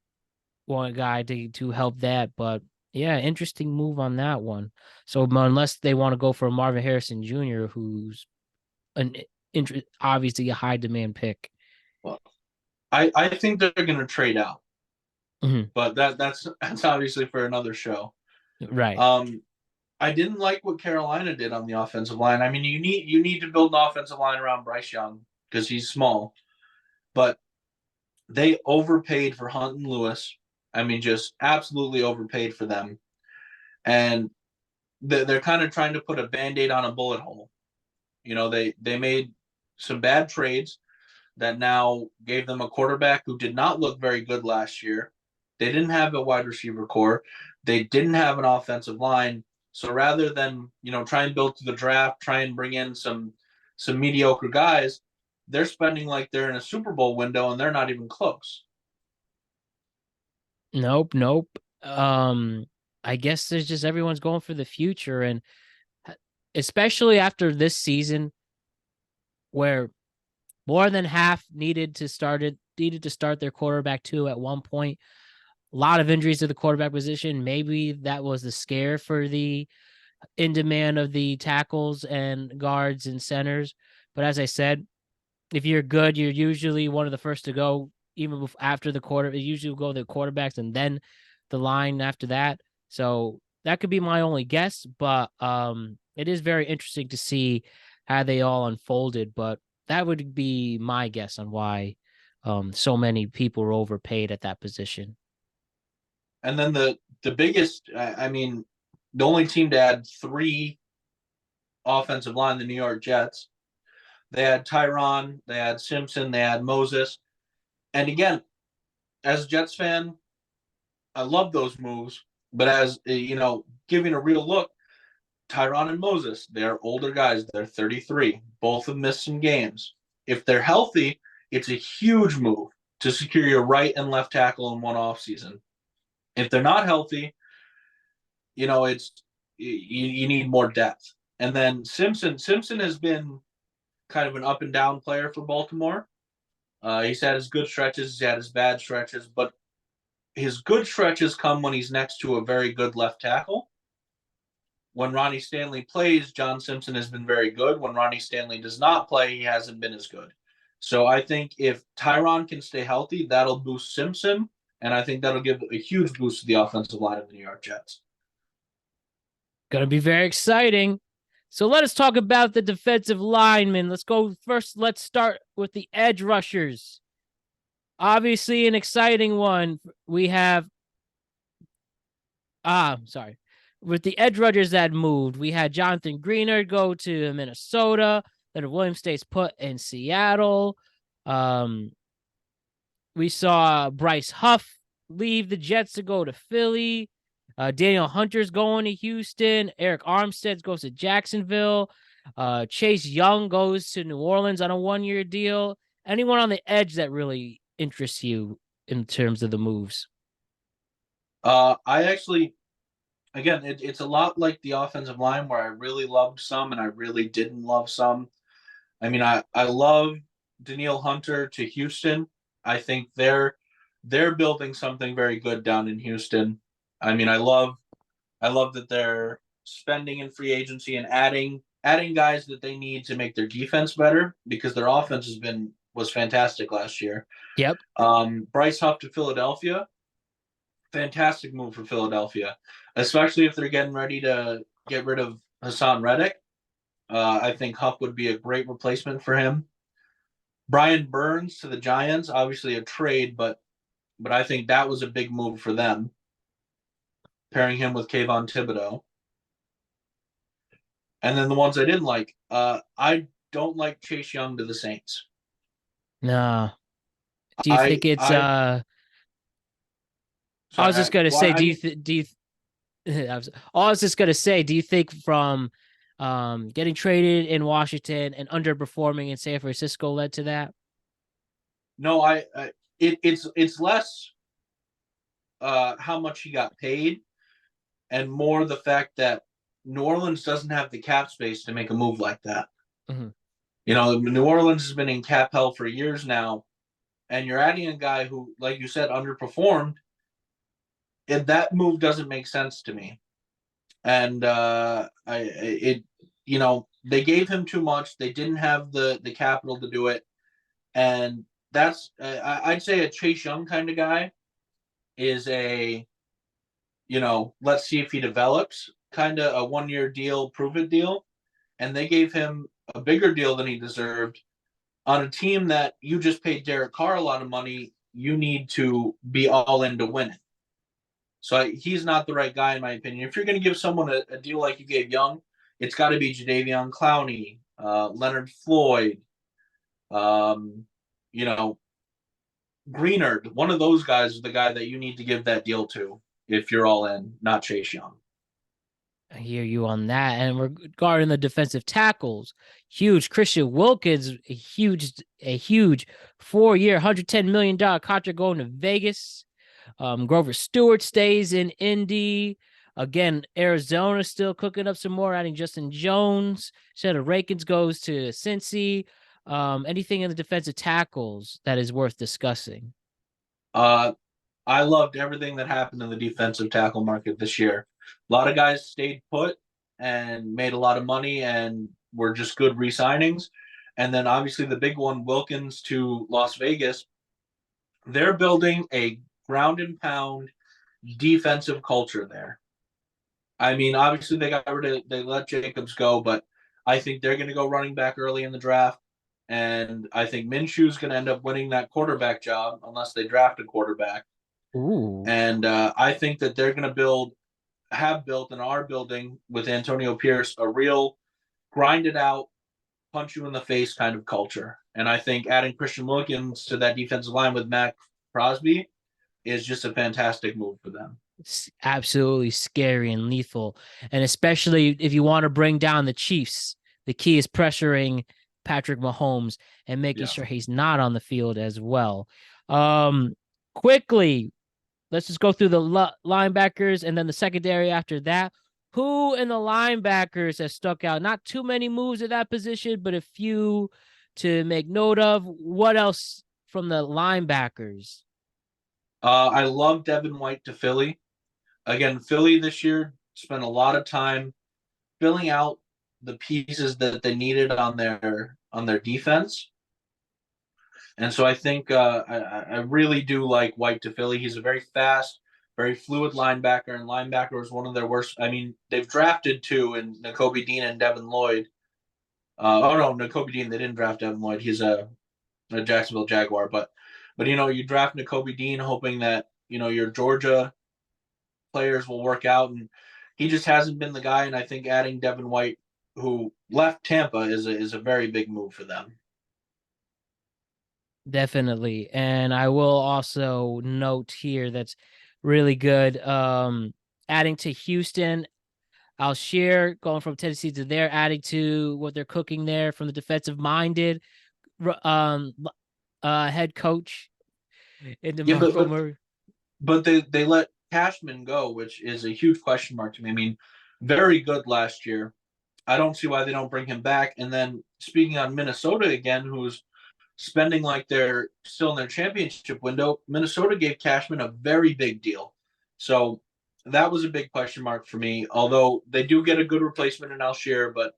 one guy to help that, but yeah, interesting move on that one. So unless they want to go for Marvin Harrison Jr., who's an obviously a high demand pick. Well, I think they're going to trade out, but that's obviously for another show. Right. I didn't like what Carolina did on the offensive line. I mean, you need to build an offensive line around Bryce Young because he's small, but they overpaid for Hunt and Lewis. I mean, just absolutely overpaid for them, and they're kind of trying to put a Band-Aid on a bullet hole. You know, they made some bad trades that now gave them a quarterback who did not look very good last year. They didn't have a wide receiver core. They didn't have an offensive line. So rather than, try and build to the draft, try and bring in some mediocre guys, they're spending like they're in a Super Bowl window and they're not even close. Nope. I guess there's just everyone's going for the future, and especially after this season where more than half needed to start their quarterback too at one point. A lot of injuries to the quarterback position. Maybe that was the scare for the in demand of the tackles and guards and centers. But as I said, if you're good, you're usually one of the first to go, even after the quarter. You usually go the quarterbacks and then the line after that. So that could be my only guess, but it is very interesting to see how they all unfolded. But that would be my guess on why so many people were overpaid at that position. And then the biggest, I mean, the only team to add 3 offensive line, the New York Jets. They had Tyron, they had Simpson, they had Moses. And again, as a Jets fan, I love those moves. But as, giving a real look, Tyron and Moses, they're older guys. They're 33. Both have missed some games. If they're healthy, it's a huge move to secure your right and left tackle in one offseason. If they're not healthy, it's you need more depth. And then Simpson has been kind of an up and down player for Baltimore. He's had his good stretches, he's had his bad stretches, but his good stretches come when he's next to a very good left tackle. When Ronnie Stanley plays, John Simpson has been very good. When Ronnie Stanley does not play, he hasn't been as good. So I think if Tyron can stay healthy, that'll boost Simpson, and I think that'll give a huge boost to the offensive line of the New York Jets. Going to be very exciting. So let us talk about the defensive linemen. Let's go first. Let's start with the edge rushers. Obviously, an exciting one. We have, with the edge rushers that moved, we had Jonathan Greenard go to Minnesota. Leonard Williams stays put in Seattle. We saw Bryce Huff leave the Jets to go to Philly. Daniel Hunter's going to Houston. Eric Armstead goes to Jacksonville. Chase Young goes to New Orleans on a 1-year deal. Anyone on the edge that really interests you in terms of the moves? I actually, again, it's a lot like the offensive line where I really loved some and I really didn't love some. I mean, I love Danielle Hunter to Houston. I think they're building something very good down in Houston. I mean, I love that they're spending in free agency and adding guys that they need to make their defense better because their offense was fantastic last year. Yep. Bryce Huff to Philadelphia. Fantastic move for Philadelphia, especially if they're getting ready to get rid of Hassan Reddick. I think Huff would be a great replacement for him. Brian Burns to the Giants, obviously a trade, but I think that was a big move for them, pairing him with Kayvon Thibodeau. And then the ones I didn't like, I don't like Chase Young to the Saints. No. Do you I think it's I I sorry. was just gonna Well, say, I mean, do you I was just gonna say, do you think from getting traded in Washington and underperforming in San Francisco led to that? no, it's less how much he got paid, and more the fact that New Orleans doesn't have the cap space to make a move like that. Mm-hmm. You know, New Orleans has been in cap hell for years now, and you're adding a guy who, like you said, underperformed, and that move doesn't make sense to me. And they gave him too much. They didn't have the capital to do it, and that's I'd say a Chase Young kind of guy is a let's see if he develops, kind of a 1 year deal, prove it deal, and they gave him a bigger deal than he deserved on a team that you just paid Derek Carr a lot of money. You need to be all in to win it. So he's not the right guy, in my opinion. If you're going to give someone a deal like you gave Young, it's got to be Jadeveon Clowney, Leonard Floyd, um, you know, Greenard. One of those guys is the guy that you need to give that deal to if you're all in, not Chase Young. I hear you on that. And regarding the defensive tackles, huge Christian Wilkins, a huge 4-year, $110 million contract going to Vegas. Grover Stewart stays in Indy. Again, Arizona still cooking up some more, adding Justin Jones. Shadow Rakins goes to Cincy. Anything in the defensive tackles that is worth discussing? I loved everything that happened in the defensive tackle market this year. A lot of guys stayed put and made a lot of money and were just good re-signings. And then obviously the big one, Wilkins to Las Vegas. They're building a ground and pound defensive culture there. I mean, obviously they let Jacobs go, but I think they're going to go running back early in the draft. And I think Minshew's going to end up winning that quarterback job unless they draft a quarterback. Ooh. And I think that they're going to have built and are building with Antonio Pierce a real grinded out, punch you in the face kind of culture. And I think adding Christian Wilkins to that defensive line with Matt Crosby is just a fantastic move for them. It's absolutely scary and lethal. And especially if you want to bring down the Chiefs, the key is pressuring Patrick Mahomes and making sure he's not on the field as well. Quickly, let's just go through the linebackers and then the secondary after that. Who in the linebackers has stuck out? Not too many moves at that position, but a few to make note of. What else from the linebackers? I love Devin White to Philly. Again, Philly this year spent a lot of time filling out the pieces that they needed on their defense. And so I think I really do like White to Philly. He's a very fast, very fluid linebacker, and linebacker is one of their worst. I mean, they've drafted two in Nakobe Dean and Devin Lloyd. Nakobe Dean, they didn't draft Devin Lloyd. He's a Jacksonville Jaguar. But you draft Nakobe Dean hoping that, your Georgia players will work out, and he just hasn't been the guy. And I think adding Devin White, who left Tampa, is a very big move for them. Definitely. And I will also note here that's really good. Adding to Houston, Alshire going from Tennessee to there, adding to what they're cooking there from the defensive minded head coach in the but they let Cashman go, which is a huge question mark to me. I mean, very good last year. I don't see why they don't bring him back. And then speaking on Minnesota again, who's spending like they're still in their championship window, Minnesota gave Cashman a very big deal. So that was a big question mark for me, although they do get a good replacement in Alshire, but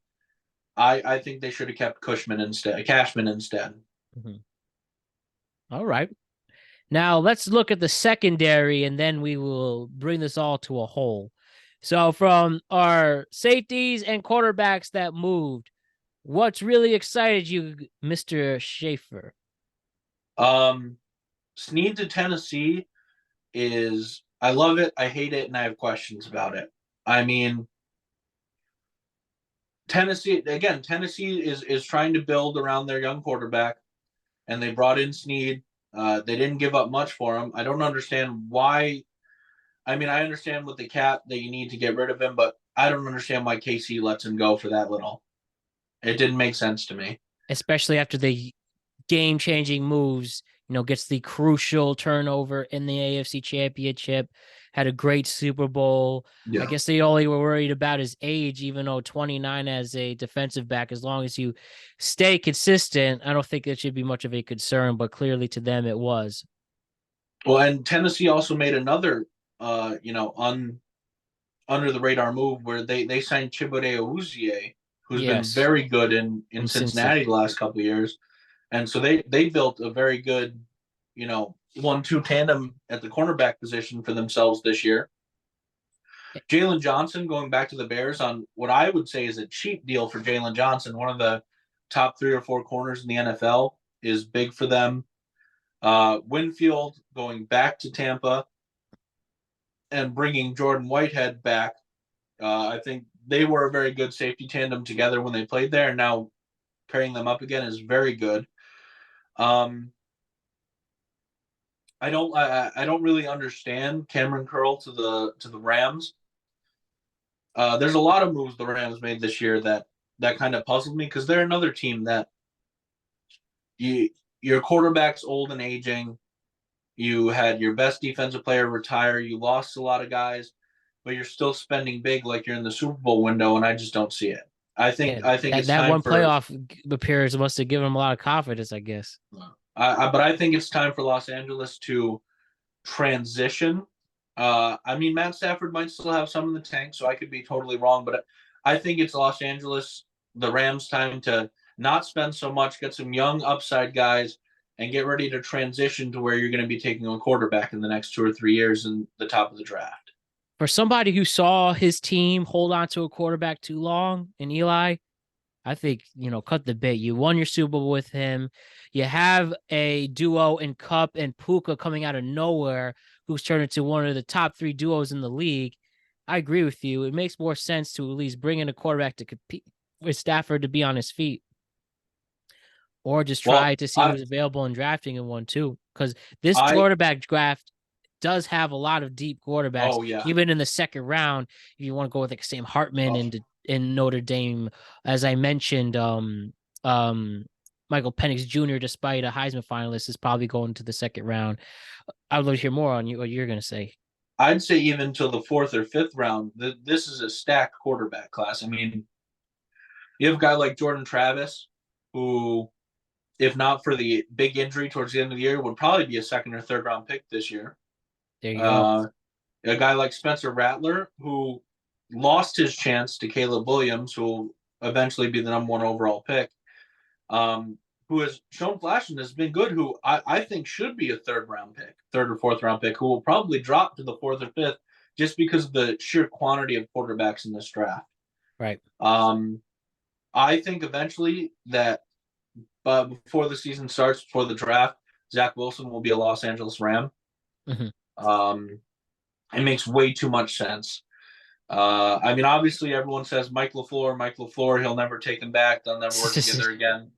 I think they should have kept Cashman instead. Mm-hmm. All right. Now let's look at the secondary, and then we will bring this all to a whole. So from our safeties and quarterbacks that moved, what's really excited you, Mr. Schaefer? Snead to Tennessee is, I love it, I hate it, and I have questions about it. I mean, Tennessee is trying to build around their young quarterback, and they brought in Snead. They didn't give up much for him. I don't understand why. I mean, I understand with the cap that you need to get rid of him, but I don't understand why KC lets him go for that little. It didn't make sense to me. Especially after the game-changing moves, gets the crucial turnover in the AFC Championship, had a great Super Bowl. I Yeah. guess they only were worried about his age, even though 29 as a defensive back, as long as you stay consistent, I don't think it should be much of a concern, but clearly to them it was. Well, and Tennessee also made another, under the radar move where they signed Chibode Awuzie, who's been Yes, very good in from Cincy. Cincinnati the last couple of years. And so they built a very good, 1-2 tandem at the cornerback position for themselves this year. Jalen Johnson going back to the Bears on what I would say is a cheap deal for Jalen Johnson, one of the top 3 or 4 corners in the NFL, is big for them. Winfield going back to Tampa and bringing Jordan Whitehead back. I think they were a very good safety tandem together when they played there, and now pairing them up again is very good. Um, I don't really understand Cameron Curl to the Rams. There's a lot of moves the Rams made this year that kind of puzzled me because they're another team that you your quarterback's old and aging. You had your best defensive player retire. You lost a lot of guys, but you're still spending big like you're in the Super Bowl window, and I just don't see it. I Yeah, think I think that it's that time one for playoff appearance must have given him a lot of confidence, I guess. but I think it's time for Los Angeles to transition. I mean, Matt Stafford might still have some in the tank, so I could be totally wrong, but I think it's Los Angeles, the Rams' time to not spend so much, get some young upside guys, and get ready to transition to where you're going to be taking a quarterback in the next 2 or 3 years in the top of the draft. For somebody who saw his team hold on to a quarterback too long in Eli, I think, cut the bait. You won your Super Bowl with him. You have a duo in Cup and Puka coming out of nowhere, who's turned into one of the top 3 duos in the league. I agree with you. It makes more sense to at least bring in a quarterback to compete with Stafford to be on his feet, or just Well, try to see who's available in drafting in one too. Because this I quarterback draft does have a lot of deep quarterbacks, oh yeah, even in the second round. If you want to go with like Sam Hartman oh, in Notre Dame, as I mentioned, um, Michael Penix Jr., despite a Heisman finalist, is probably going to the second round. I would love to hear more on what you're going to say. I'd say even till the 4th or 5th round, this is a stacked quarterback class. I mean, you have a guy like Jordan Travis, who, if not for the big injury towards the end of the year, would probably be a 2nd or 3rd round pick this year. There you go. Uh, a guy like Spencer Rattler, who lost his chance to Caleb Williams, who will eventually be the #1 overall pick, who has shown flash and has been good, who I think should be a 3rd round pick, 3rd or 4th round pick, who will probably drop to the 4th or 5th just because of the sheer quantity of quarterbacks in this draft. Right. I think eventually that before the season starts, before the draft, Zach Wilson will be a Los Angeles Ram. Mm-hmm. It makes way too much sense. I mean, obviously, everyone says Mike LaFleur, he'll never take him back. They'll never work together again.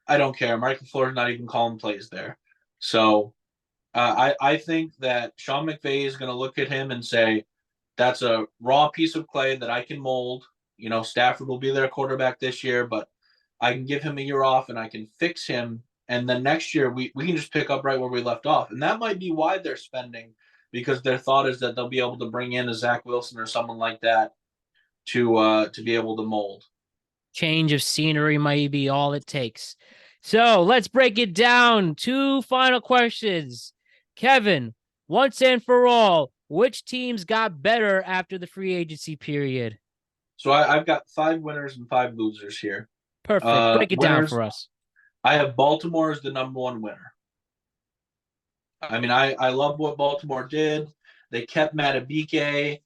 I don't care. Mike LaFleur's not even calling plays there. So I think that Sean McVay is going to look at him and say, that's a raw piece of clay that I can mold. Stafford will be their quarterback this year, but I can give him a year off and I can fix him. And then next year we can just pick up right where we left off. And that might be why they're spending, because their thought is that they'll be able to bring in a Zach Wilson or someone like that to be able to mold. Change of scenery might be all it takes. So let's break it down. 2 final questions. Kevin, once and for all, which teams got better after the free agency period? So I've got 5 winners and 5 losers here. Perfect. Break it down Winners, for us. I have Baltimore as the #1 winner. I mean, I love what Baltimore did. They kept Matabike.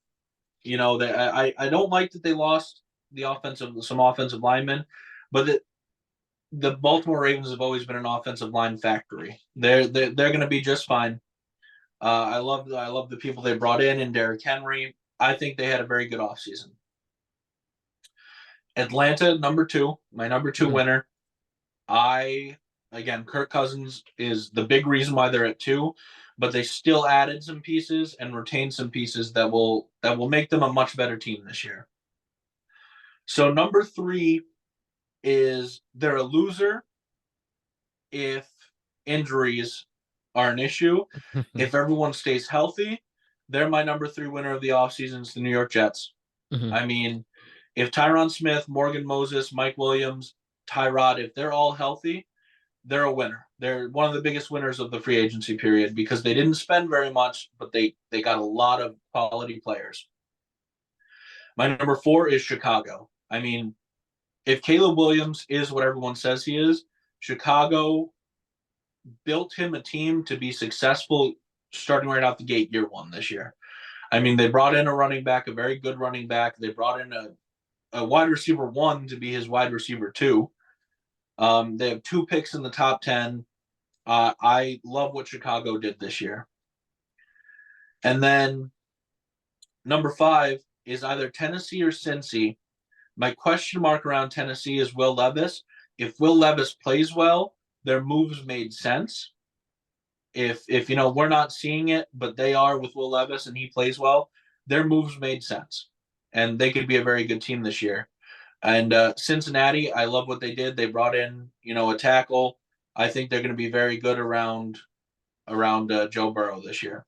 I don't like that they lost some offensive linemen, but the Baltimore Ravens have always been an offensive line factory. They're going to be just fine. I love the people they brought in and Derrick Henry. I think they had a very good offseason. Atlanta, number two, my number two winner. Again, Kirk Cousins is the big reason why they're at two, but they still added some pieces and retained some pieces that will make them a much better team this year. So number three is they're a loser if injuries are an issue. If everyone stays healthy, they're my number three winner of the offseason is the New York Jets. I mean, if Tyron Smith, Morgan Moses, Mike Williams, Tyrod, if they're all healthy, they're a winner. They're one of the biggest winners of the free agency period because they didn't spend very much, but they got a lot of quality players. My number four is Chicago. I mean, if Caleb Williams is what everyone says he is, Chicago built him a team to be successful starting right out the gate year one this year. I mean, they brought in a running back, a very good running back. They brought in a wide receiver one to be his wide receiver two. They have 2 picks in the top 10. I love what Chicago did this year. And then number 5 is either Tennessee or Cincy. My question mark around Tennessee is Will Levis. If Will Levis plays well, their moves made sense. If we're not seeing it, but they are with Will Levis and he plays well, their moves made sense. And they could be a very good team this year. And Cincinnati, I love what they did. They brought in, a tackle. I think they're going to be very good around Joe Burrow this year.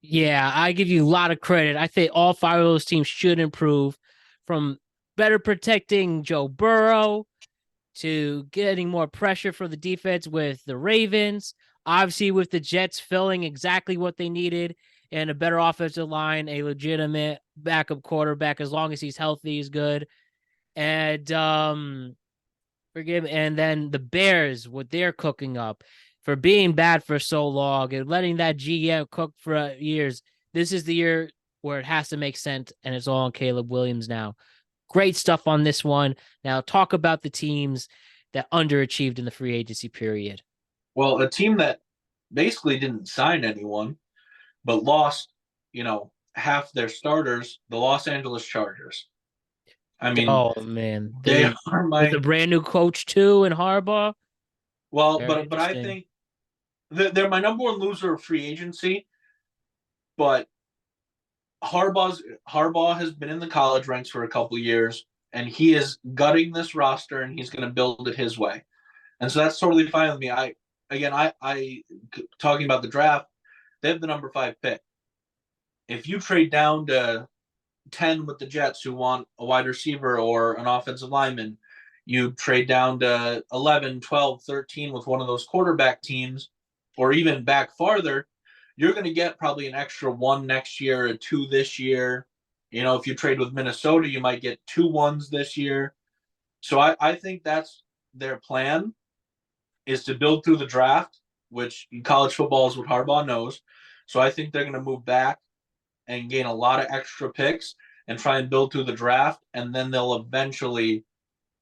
Yeah, I give you a lot of credit. I think all 5 of those teams should improve, from better protecting Joe Burrow to getting more pressure for the defense with the Ravens. Obviously, with the Jets filling exactly what they needed and a better offensive line, a legitimate backup quarterback, as long as he's healthy, is good. And and then the Bears, what they're cooking up for being bad for so long and letting that GM cook for years. This is the year where it has to make sense, and it's all on Caleb Williams now. Great stuff on this one. Now talk about the teams that underachieved in the free agency period. Well, a team that basically didn't sign anyone, but lost, half their starters, the Los Angeles Chargers. I mean, Oh man, they are with a my brand new coach too in Harbaugh. well, Very but I interesting. think they're my number one loser of free agency. But Harbaugh has been in the college ranks for a couple years, and he is gutting this roster, and he's going to build it his way, and so that's totally fine with me. I talking about the draft, they have the number 5 pick. If you trade down to 10 with the Jets, who want a wide receiver or an offensive lineman, you trade down to 11, 12, 13 with one of those quarterback teams, or even back farther, you're going to get probably an extra 1 next year, a 2 this year. If you trade with Minnesota, you might get 2 1s this year. So I think that's their plan, is to build through the draft, which in college football is what Harbaugh knows. So I think they're going to move back and gain a lot of extra picks and try and build through the draft. And then they'll eventually,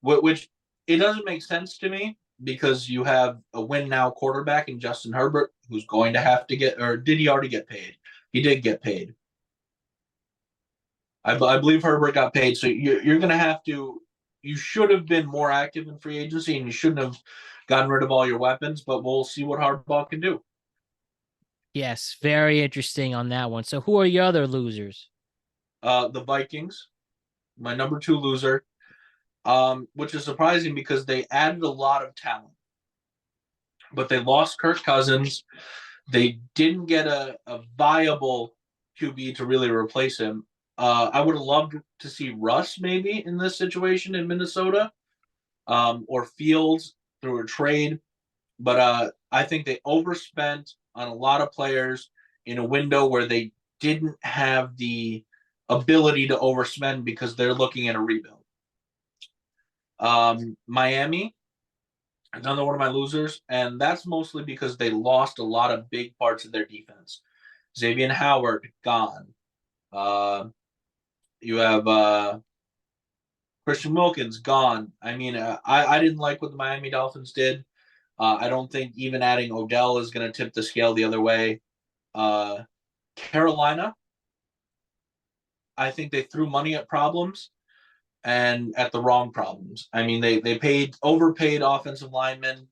which it doesn't make sense to me, because you have a win now quarterback in Justin Herbert, who's going to have to get, or did he already get paid? He did get paid. I believe Herbert got paid. So you're going to have to, you should have been more active in free agency, and you shouldn't have gotten rid of all your weapons, but we'll see what Harbaugh can do. Yes, very interesting on that one. So who are your other losers? The Vikings, my number 2 loser, which is surprising because they added a lot of talent, but they lost Kirk Cousins. They didn't get a viable QB to really replace him. I would have loved to see Russ maybe in this situation in Minnesota, or Fields through a trade. But I think they overspent on a lot of players in a window where they didn't have the ability to overspend because they're looking at a rebuild. Miami, another one of my losers, and that's mostly because they lost a lot of big parts of their defense. Xavier Howard gone. You have Christian Wilkins gone. I mean, I didn't like what the Miami Dolphins did. I don't think even adding Odell is going to tip the scale the other way. Carolina, I think they threw money at problems and at the wrong problems. I mean, they overpaid offensive linemen.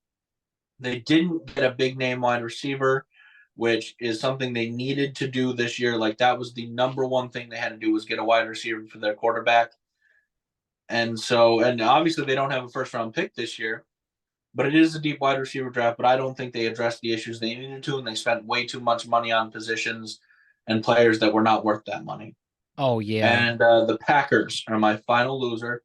They didn't get a big name wide receiver, which is something they needed to do this year. Like that was the number one thing they had to do was get a wide receiver for their quarterback. And obviously they don't have a first round pick this year, but it is a deep wide receiver draft. But I don't think they addressed the issues they needed to, and they spent way too much money on positions and players that were not worth that money. Oh yeah. And the Packers are my final loser,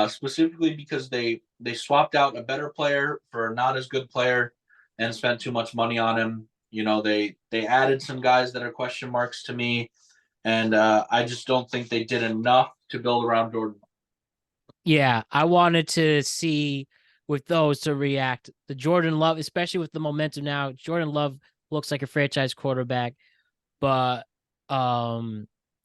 specifically because they swapped out a better player for a not as good player and spent too much money on him. You know, they added some guys that are question marks to me, and I just don't think they did enough to build around Jordan. Yeah, I wanted to see with those to react. The Jordan Love, especially with the momentum now, Jordan Love looks like a franchise quarterback, but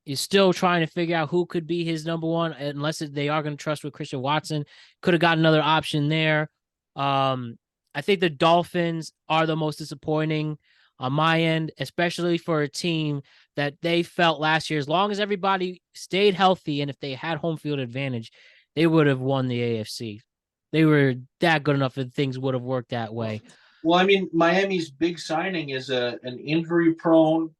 is still trying to figure out who could be his number one, unless they are going to trust with Christian Watson. Could have got another option there. I think the Dolphins are the most disappointing on my end, especially for a team that they felt last year, as long as everybody stayed healthy and if they had home field advantage, they would have won the AFC. They were that good enough that things would have worked that way. Well, I mean, Miami's big signing is an injury-prone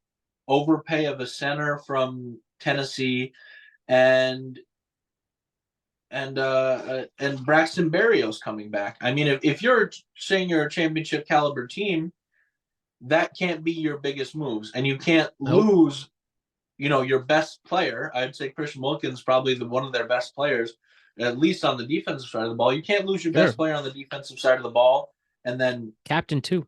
overpay of a center from Tennessee, and Braxton Berrios coming back. I mean, if you're saying you're a championship caliber team, that can't be your biggest moves, and you can't lose. You know, your best player. I'd say Christian Wilkins probably one of their best players, at least on the defensive side of the ball. You can't lose your best player on the defensive side of the ball and then captain too,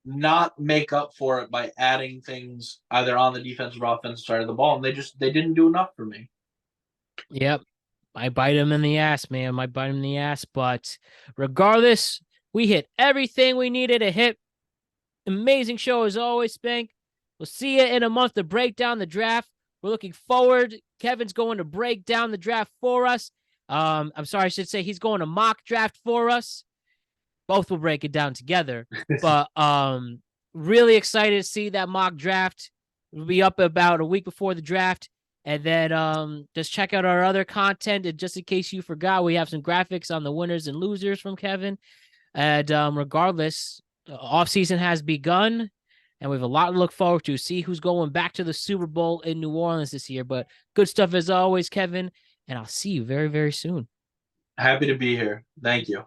not make up for it by adding things either on the defensive or offensive side of the ball. And they didn't do enough for me. Yep. I bite him in the ass, man. Might bite him in the ass. But regardless, we hit everything we needed to hit. Amazing show as always, Spank. We'll see you in a month to break down the draft. We're looking forward. Kevin's going to break down the draft for us. I'm sorry, I should say he's going to mock draft for us. Both will break it down together. But really excited to see that mock draft. We'll be up about a week before the draft. And then just check out our other content. And just in case you forgot, we have some graphics on the winners and losers from Kevin. And regardless, offseason has begun. And we have a lot to look forward to. See who's going back to the Super Bowl in New Orleans this year. But good stuff as always, Kevin. And I'll see you very, very soon. Happy to be here. Thank you.